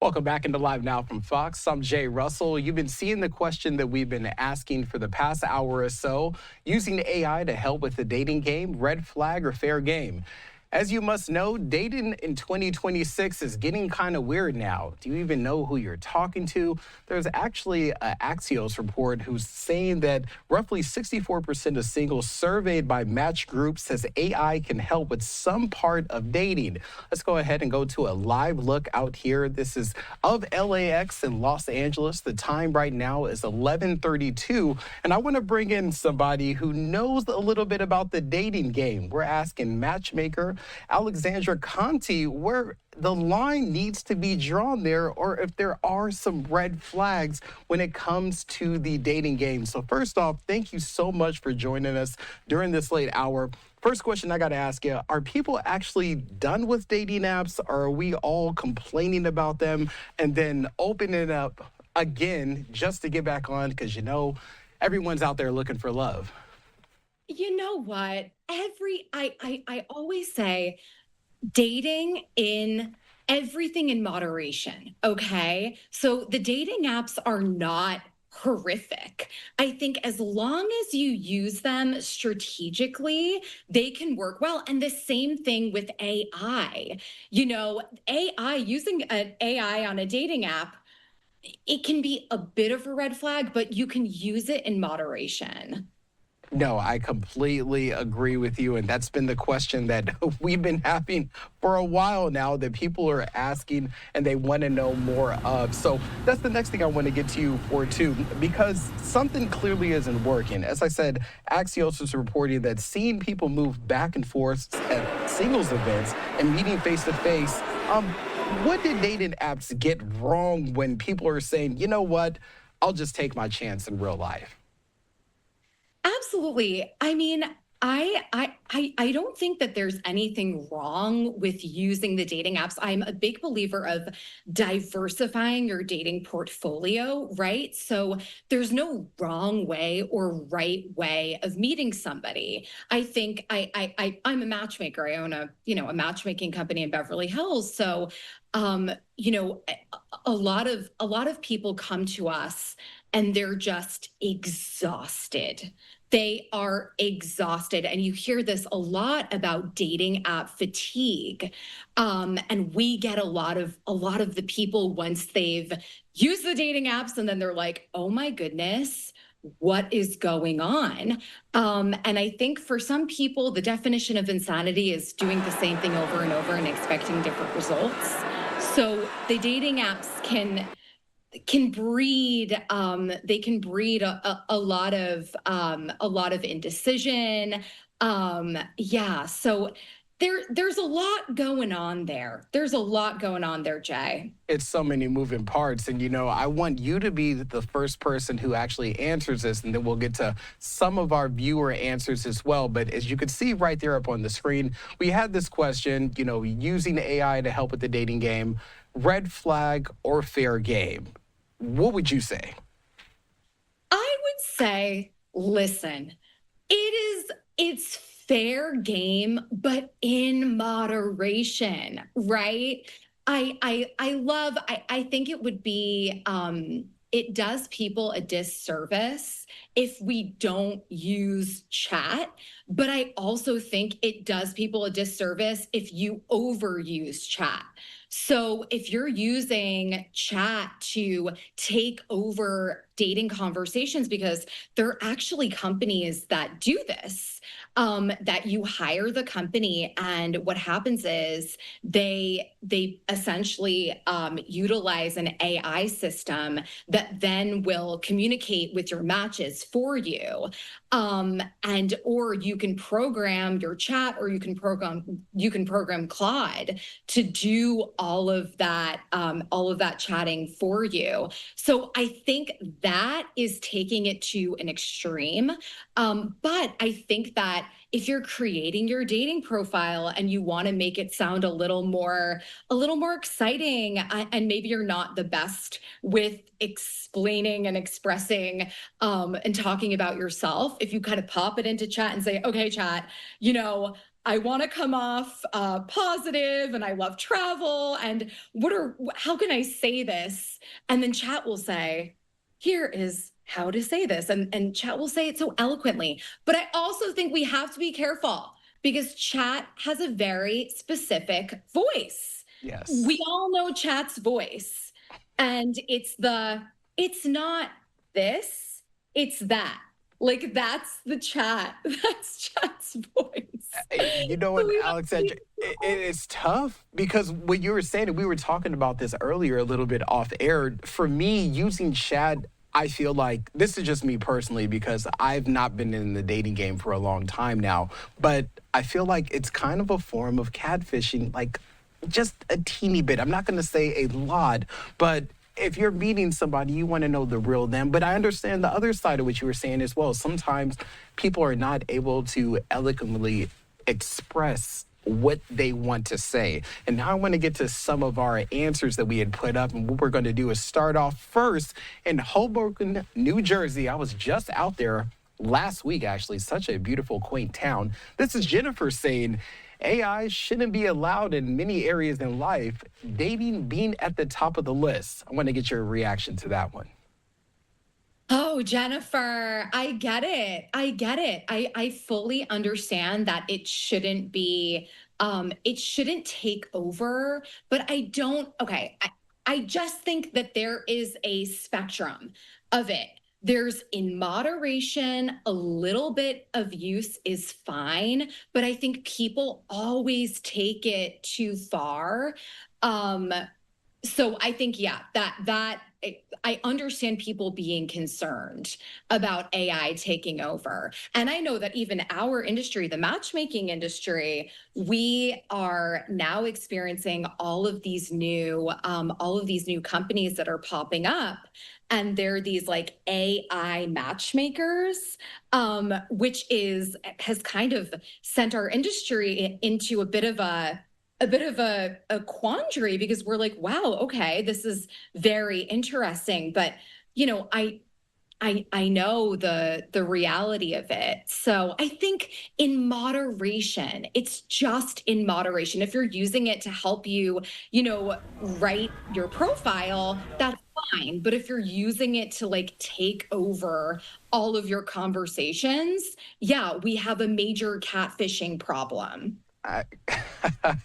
Welcome back into Live Now from Fox. I'm Jay Russell. You've been seeing the question that we've been asking for the past hour or so, using AI to help with the dating game, red flag or fair game. As you must know, dating in 2026 is getting kind of weird now. Do you even know who you're talking to? There's actually an Axios report who's saying that roughly 64% of singles surveyed by Match Group says AI can help with some part of dating. Let's go ahead and go to a live look out here. This is of LAX in Los Angeles. The time right now is 11:32, and I want to bring in somebody who knows a little bit about the dating game. We're asking Matchmaker Alessandra Conti where the line needs to be drawn there, or if there are some red flags when it comes to the dating game. So first off, thank you so much for joining us during this late hour. First question I got to ask you, are people actually done with dating apps, or are we all complaining about them and then opening it up again just to get back on because, everyone's out there looking for love? You know what? I always say dating in everything in moderation, okay? So the dating apps are not horrific. I think as long as you use them strategically, they can work well. And the same thing with AI. Using an AI on a dating app, it can be a bit of a red flag, but you can use it in moderation. No, I completely agree with you. And that's been the question that we've been having for a while now that people are asking and they want to know more of. So that's the next thing I want to get to you for, too, because something clearly isn't working. As I said, Axios is reporting that seeing people move back and forth at singles events and meeting face to face. What did dating apps get wrong when people are saying, you know what, I'll just take my chance in real life? Absolutely. I mean, I don't think that there's anything wrong with using the dating apps. I'm a big believer of diversifying your dating portfolio, right? So there's no wrong way or right way of meeting somebody. I think I'm a matchmaker. I own a matchmaking company in Beverly Hills. So a lot of people come to us and they're just exhausted. They are exhausted. And you hear this a lot about dating app fatigue. And we get a lot of the people once they've used the dating apps and then they're like, oh my goodness, what is going on? And I think for some people, the definition of insanity is doing the same thing over and over and expecting different results. So the dating apps can breed a lot of indecision. So there's a lot going on there. There's a lot going on there, Jay. It's so many moving parts. And, I want you to be the first person who actually answers this, and then we'll get to some of our viewer answers as well. But as you can see right there up on the screen, we had this question, using AI to help with the dating game, red flag or fair game. What would you say? I would say, listen, it's fair game, but in moderation, right? I think it would be, it does people a disservice if we don't use chat, but I also think it does people a disservice if you overuse chat. So if you're using chat to take over dating conversations, because there are actually companies that do this, that you hire the company, and what happens is they essentially utilize an AI system that then will communicate with your matches for you. Or you can program your chat, or you can program Claude to do all of that chatting for you. So I think that is taking it to an extreme. But I think that if you're creating your dating profile and you want to make it sound a little more exciting, and maybe you're not the best with explaining and expressing and talking about yourself, if you kind of pop it into chat and say, okay, chat, I want to come off positive and I love travel. And how can I say this? And then chat will say, here is how to say this. And chat will say it so eloquently. But I also think we have to be careful because chat has a very specific voice. We Yes. all know chat's voice. And it's not this, it's that. Like that's the chat. That's chat's voice. You know So what, we have to be Alexandra, it careful. is tough because what you were saying, and we were talking about this earlier a little bit off air. For me, using chat, I feel like this is just me personally because I've not been in the dating game for a long time now, but I feel like it's kind of a form of catfishing, like just a teeny bit. I'm not going to say a lot, but if you're meeting somebody, you want to know the real them. But I understand the other side of what you were saying as well. Sometimes people are not able to eloquently express what they want to say. And now I want to get to some of our answers that we had put up. And what we're going to do is start off first in Hoboken, New Jersey. I was just out there last week, actually. Such a beautiful, quaint town. This is Jennifer saying, AI shouldn't be allowed in many areas in life, dating being at the top of the list. I want to get your reaction to that one. Oh, Jennifer, I get it. I get it. I fully understand that it shouldn't take over, but I don't okay. I just think that there is a spectrum of it. There's in moderation, a little bit of use is fine, but I think people always take it too far. Um, so I think, yeah, I understand people being concerned about AI taking over. And I know that even our industry, the matchmaking industry, we are now experiencing all of these new companies that are popping up. And they're these like AI matchmakers, which has kind of sent our industry into a quandary because we're like, wow, okay, this is very interesting. But you know, I know the reality of it. So I think in moderation, it's just in moderation. If you're using it to help you, write your profile, that's fine. But if you're using it to like take over all of your conversations, yeah, we have a major catfishing problem. I,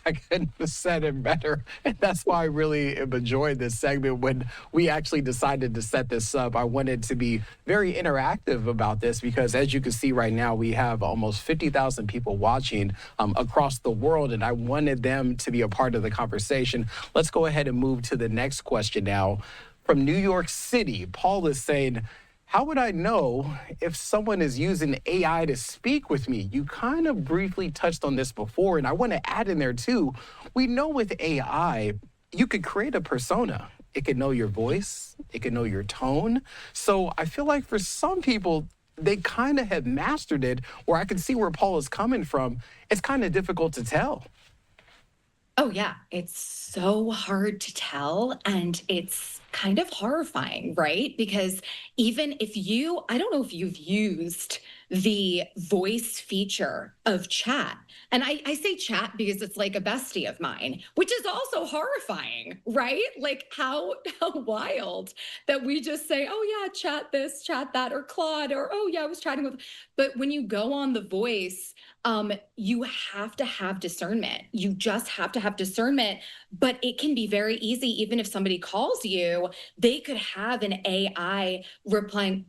I couldn't have said it better. And that's why I really am enjoying this segment. When we actually decided to set this up, I wanted to be very interactive about this because, as you can see right now, we have almost 50,000 people watching across the world, and I wanted them to be a part of the conversation. Let's go ahead and move to the next question now. From New York City, Paul is saying, how would I know if someone is using AI to speak with me? You kind of briefly touched on this before, and I want to add in there too. We know with AI, you could create a persona. It can know your voice, it can know your tone. So I feel like for some people, they kind of have mastered it, or I can see where Paul is coming from. It's kind of difficult to tell. Oh, yeah. It's so hard to tell. And it's kind of horrifying, right? Because I don't know if you've used the voice feature of chat. And I say chat because it's like a bestie of mine, which is also horrifying, right? Like how wild that we just say, oh, yeah, chat this, chat that, or Claude, or oh, yeah, I was chatting with. But when you go on the voice, you have to have discernment. You just have to have discernment, but it can be very easy. Even if somebody calls you, they could have an AI replying,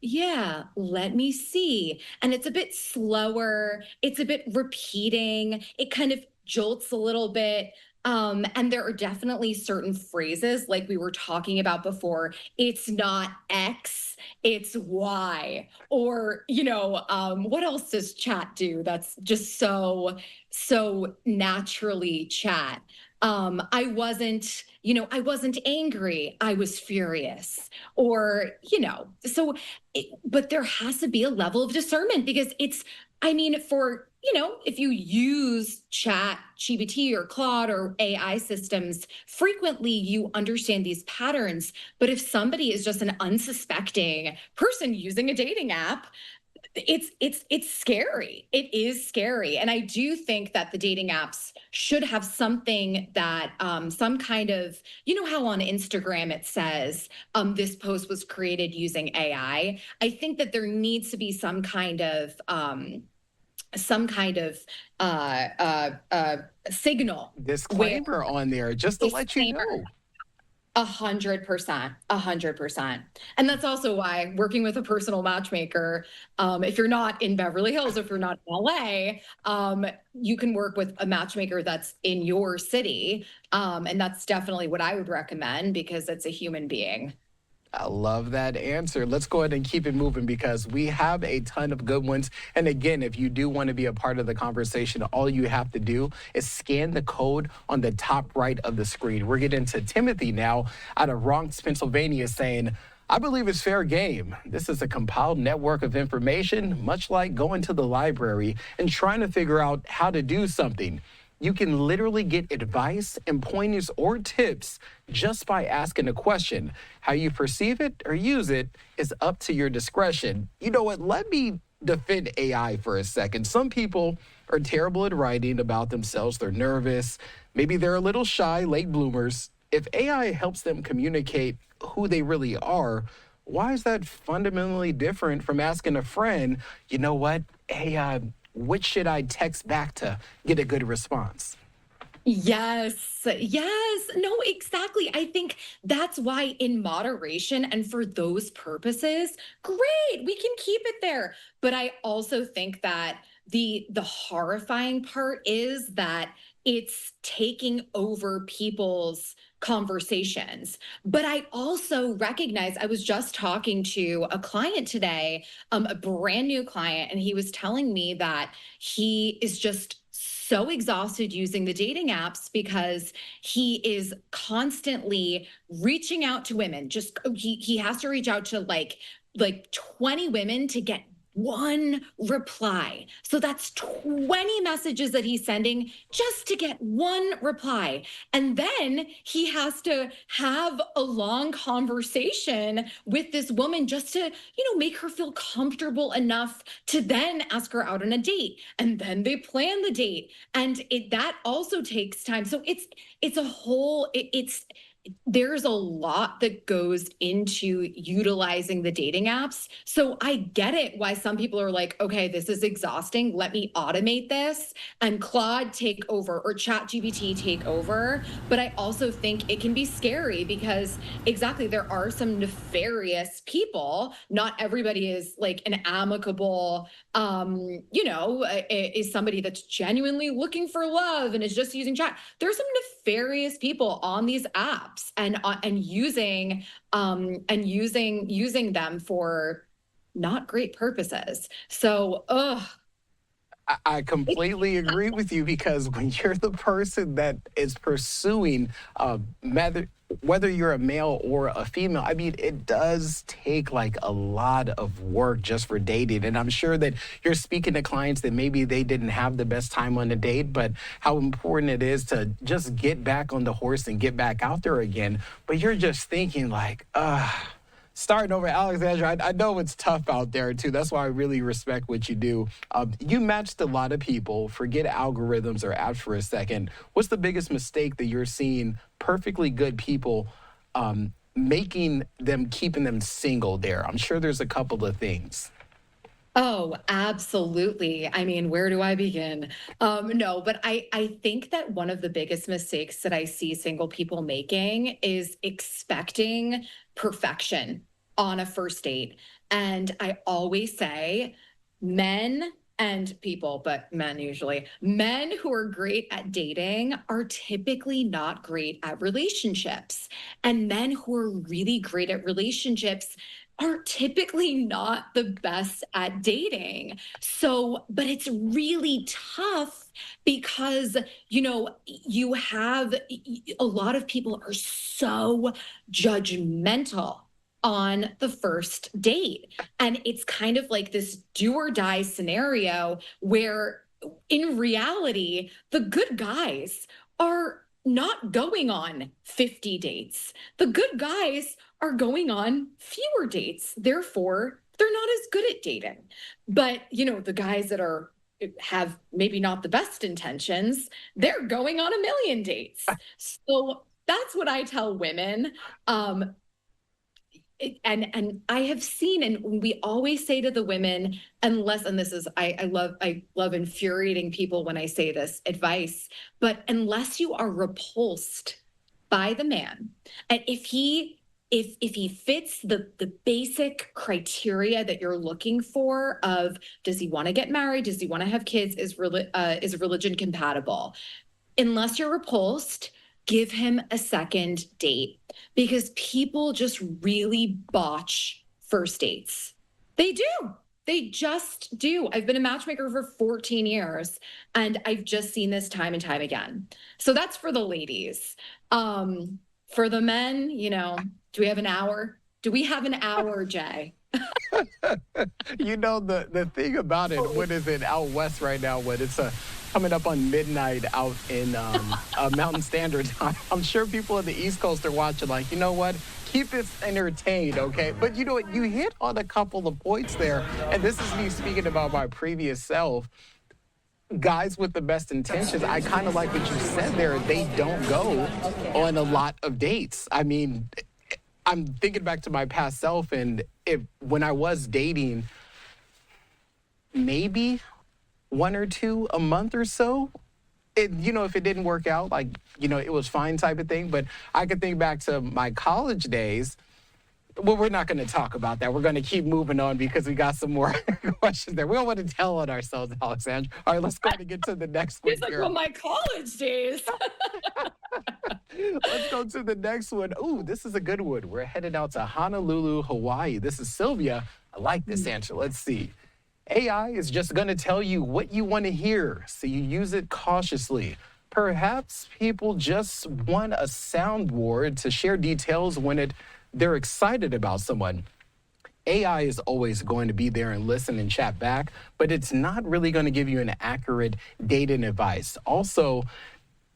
yeah, let me see. And it's a bit slower. It's a bit repeating. It kind of jolts a little bit. And there are definitely certain phrases like we were talking about before. It's not X, it's Y. Or, what else does chat do that's just so naturally chat? I wasn't angry, I was furious. Or, but there has to be a level of discernment because if you use chat gpt or claude or ai systems frequently, you understand these patterns. But if somebody is just an unsuspecting person using a dating app, It's scary. It is scary. And I do think that the dating apps should have something that some kind of, you know how on Instagram it says this post was created using AI. I think that there needs to be some kind of signal where Disclaimer on there just to let you disclaimer. know. 100%, 100%. And that's also why working with a personal matchmaker, if you're not in Beverly Hills, if you're not in LA, you can work with a matchmaker that's in your city. And that's definitely what I would recommend because it's a human being. I love that answer. Let's go ahead and keep it moving because we have a ton of good ones. And again, if you do want to be a part of the conversation, all you have to do is scan the code on the top right of the screen. We're getting to Timothy now out of Bronx, Pennsylvania, saying, I believe it's fair game. This is a compiled network of information, much like going to the library and trying to figure out how to do something. You can literally get advice and pointers or tips just by asking a question. How you perceive it or use it is up to your discretion. You know what? Let me defend AI for a second. Some people are terrible at writing about themselves. They're nervous. Maybe they're a little shy, late bloomers. If AI helps them communicate who they really are, why is that fundamentally different from asking a friend, you know what? Hey, which should I text back to get a good response? Yes, yes. No, exactly. I think that's why, in moderation and for those purposes, great, we can keep it there. But I also think that the horrifying part is that it's taking over people's conversations. But I also recognize I was just talking to a client today, a brand new client, and he was telling me that he is just so exhausted using the dating apps because he is constantly reaching out to women. Just he has to reach out to like 20 women to get one reply. So that's 20 messages that he's sending just to get one reply. And then he has to have a long conversation with this woman just to, make her feel comfortable enough to then ask her out on a date. And then they plan the date. And that also takes time. So it's a whole it's there's a lot that goes into utilizing the dating apps. So I get it why some people are like, okay, this is exhausting. Let me automate this and Claude take over or ChatGPT take over. But I also think it can be scary because exactly there are some nefarious people. Not everybody is like an amicable, is somebody that's genuinely looking for love and is just using chat. There's some nefarious people on these apps and using them for not great purposes. So, I completely agree with you because when you're the person that is pursuing, whether you're a male or a female, I mean, it does take like a lot of work just for dating. And I'm sure that you're speaking to clients that maybe they didn't have the best time on the date, but how important it is to just get back on the horse and get back out there again. But you're just thinking like, starting over, Alexandra, I know it's tough out there too. That's why I really respect what you do. You matched a lot of people. Forget algorithms or apps for a second. What's the biggest mistake that you're seeing perfectly good people making them, keeping them single there? I'm sure there's a couple of things. Oh, absolutely. I mean, where do I begin? No, but I think that one of the biggest mistakes that I see single people making is expecting perfection on a first date. And I always say, men and people, but men usually, men who are great at dating are typically not great at relationships. And men who are really great at relationships are typically not the best at dating. So, but it's really tough because, you have a lot of people are so judgmental on the first date. And it's kind of like this do or die scenario where in reality, the good guys are not going on 50 dates. The good guys are going on fewer dates. Therefore, they're not as good at dating. But, the guys that have maybe not the best intentions, they're going on a million dates. So that's what I tell women. And I have seen, and we always say to the women, unless, and this is, I love infuriating people when I say this advice, but unless you are repulsed by the man, and if he fits the basic criteria that you're looking for of, does he want to get married, does he want to have kids, is religion compatible, unless you're repulsed, give him a second date, because people just really botch first dates. They do. They just do. I've been a matchmaker for 14 years, and I've just seen this time and time again. So that's for the ladies. For the men, do we have an hour? Do we have an hour, Jay? The thing about it, what is it out west right now? What it's coming up on midnight out in Mountain Standard Time. I'm sure people on the East Coast are watching like, you know what? Keep us entertained, okay? But you know what? You hit on a couple of points there, and this is me speaking about my previous self. Guys with the best intentions, I kind of like what you said there. They don't go on a lot of dates. I mean, I'm thinking back to my past self, and when I was dating, maybe one or two a month or so. If it didn't work out, it was fine type of thing. But I could think back to my college days. Well, we're not going to talk about that. We're going to keep moving on because we got some more questions there. We don't want to tell on ourselves, Alessandra. All right, let's go ahead and get to the next one. He's like, well, my college days. Let's go to the next one. Ooh, this is a good one. We're headed out to Honolulu, Hawaii. This is Sylvia. I like this answer. Let's see. AI is just going to tell you what you want to hear, so you use it cautiously. Perhaps people just want a soundboard to share details when they're excited about someone. AI is always going to be there and listen and chat back, but it's not really going to give you an accurate dating advice. Also,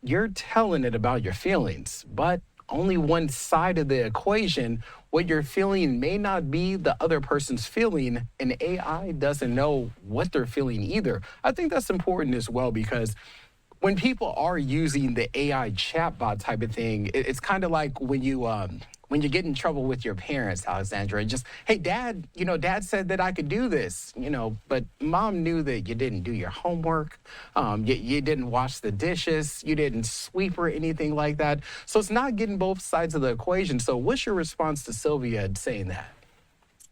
you're telling it about your feelings, but only one side of the equation. What you're feeling may not be the other person's feeling, and AI doesn't know what they're feeling either. I think that's important as well, because when people are using the AI chatbot type of thing, it's kind of like when you get in trouble with your parents, Alessandra, and just, hey, Dad, Dad said that I could do this, but Mom knew that you didn't do your homework, you didn't wash the dishes, you didn't sweep or anything like that. So it's not getting both sides of the equation. So what's your response to Sylvia saying that?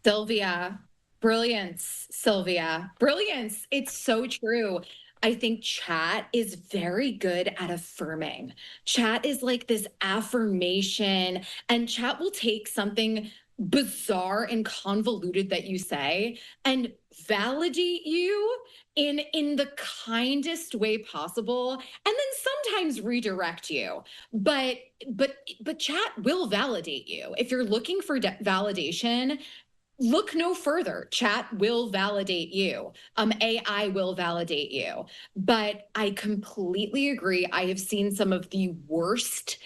Sylvia, brilliance, Sylvia, brilliance. It's so true. I think chat is very good at affirming. Chat is like this affirmation, and chat will take something bizarre and convoluted that you say and validate you in the kindest way possible, and then sometimes redirect you. But chat will validate you. If you're looking for validation, look no further. Chat will validate you. AI will validate you. But I completely agree. I have seen some of the worst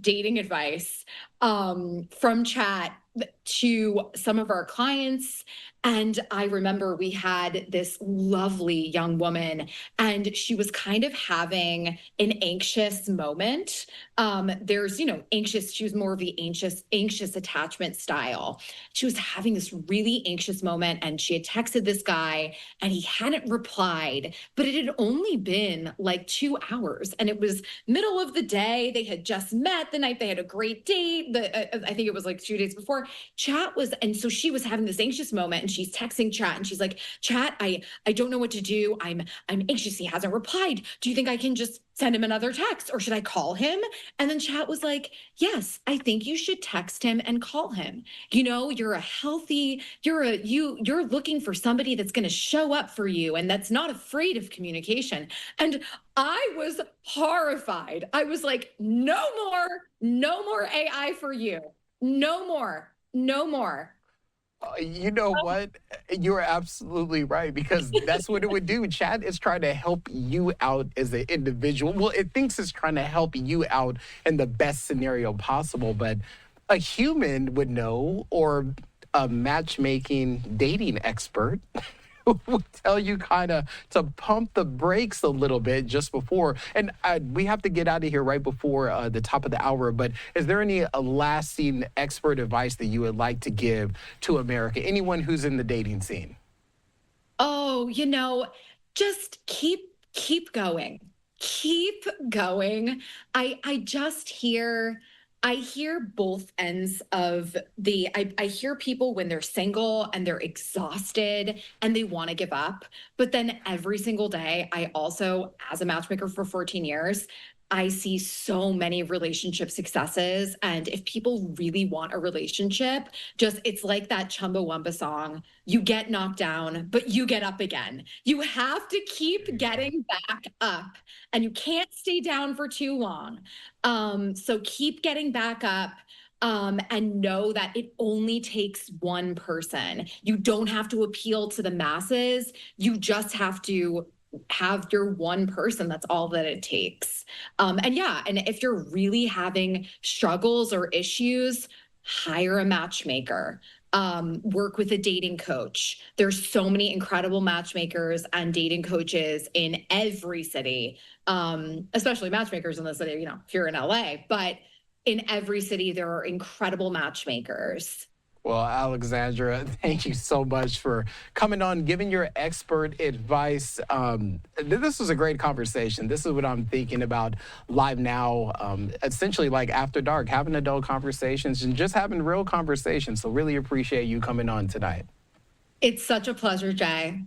dating advice from chat to some of our clients. And I remember we had this lovely young woman, and she was kind of having an anxious moment. There's, anxious, she was more of the anxious attachment style. She was having this really anxious moment, and she had texted this guy, and he hadn't replied, but it had only been like 2 hours, and it was middle of the day. They had just met the night they had a great date. I think it was like 2 days before. Chat was, and so she was having this anxious moment, and she's texting chat, and she's like, chat, I don't know what to do. I'm anxious. He hasn't replied. Do you think I can just send him another text, or should I call him? And then chat was like, yes, I think you should text him and call him. You're looking for somebody that's going to show up for you and that's not afraid of communication. And I was horrified. I was like, no more AI for you. No more. You know what? You're absolutely right, because that's what it would do. Chat is trying to help you out as an individual. Well, it thinks it's trying to help you out in the best scenario possible, but a human would know, or a matchmaking dating expert who will tell you kind of to pump the brakes a little bit just before. And we have to get out of here right before the top of the hour. But is there any lasting expert advice that you would like to give to America, anyone who's in the dating scene? Oh, just keep going. Keep going. I just hear I hear both ends of I hear people when they're single and they're exhausted and they want to give up. But then every single day, I also, as a matchmaker for 14 years, I see so many relationship successes. And if people really want a relationship, just it's like that Chumbawamba song. You get knocked down, but you get up again. You have to There keep you go. getting back up, and you can't stay down for too long. So keep getting back up. And know that it only takes one person. You don't have to appeal to the masses. You just have to have your one person. That's all that it takes. And yeah, and if you're really having struggles or issues, hire a matchmaker. Work with a dating coach. There's so many incredible matchmakers and dating coaches in every city, especially matchmakers in the city, if you're in LA, but in every city, there are incredible matchmakers. Well, Alexandra, thank you so much for coming on, giving your expert advice. This was a great conversation. This is what I'm thinking about live now, essentially like after dark, having adult conversations and just having real conversations. So really appreciate you coming on tonight. It's such a pleasure, Jay.